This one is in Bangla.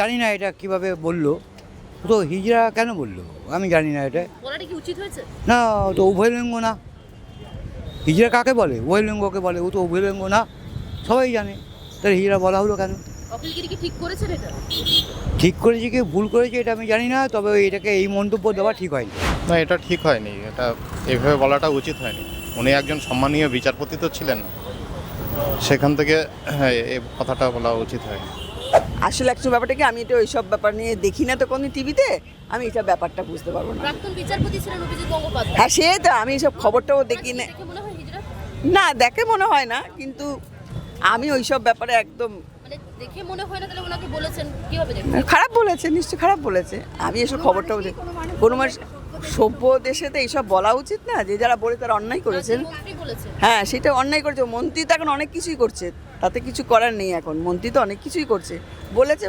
জানি না এটা কিভাবে বললো, তো হিজড়া কেন বললো আমি জানি না এটা। বলাটা কি উচিত হয়েছে? না, ও তো উভয়লিঙ্গ না। হিজড়া কাকে বলে? উভয়লিঙ্গকে বলে। ও তো উভয়লিঙ্গ না, সবাই জানে। তাহলে হিজড়া বলা হলো কেন? অখিলগিরি কি ঠিক করেছেন এটা? ঠিক করেছে কি ভুল করেছে এটা আমি জানি না, তবে এটাকে এই মন্তব্য দেওয়া ঠিক হয়নি। না, এটা ঠিক হয়নি, এটা এভাবে বলাটা উচিত হয়নি। উনি একজন সম্মানীয় বিচারপতি তো ছিলেন, সেখান থেকে এই কথাটা বলা উচিত হয়নি। আসলে অ্যাকচুয়ালি ব্যাপারটা কি, আমি এটা ওইসব ব্যাপার নিয়ে দেখি না তো কোনো টিভিতে, আমি এটা ব্যাপারটা বুঝতে পারবো না। প্রাক্তন বিচারপতি ছিলেন অভিজিৎ গঙ্গোপাধ্যায়। হ্যাঁ, সে তো আমি এইসব খবরটাও দেখি না। দেখে মনে হয় হিজড়া? না, দেখে মনে হয় না, কিন্তু আমি ওইসব ব্যাপারে একদম মানে দেখে মনে হয় না, তাহলে ওনাকে বলেছেন কিভাবে দেখবেন? খারাপ বলেছে, নিশ্চয়ই খারাপ বলেছে। আমি এসব খবরটাও দেখি কোনো মানুষ সভ্য দেশে তো এইসব বলা উচিত না, যে যারা বলে তারা অন্যায় করেছেন। মন্ত্রী বলেছেন। হ্যাঁ, সেটা অন্যায় করেছে। মন্ত্রী তো এখন অনেক কিছুই করছে, তাতে কিছু করার নেই। এখন মন্ত্রী তো অনেক কিছুই করছে, বলেছে।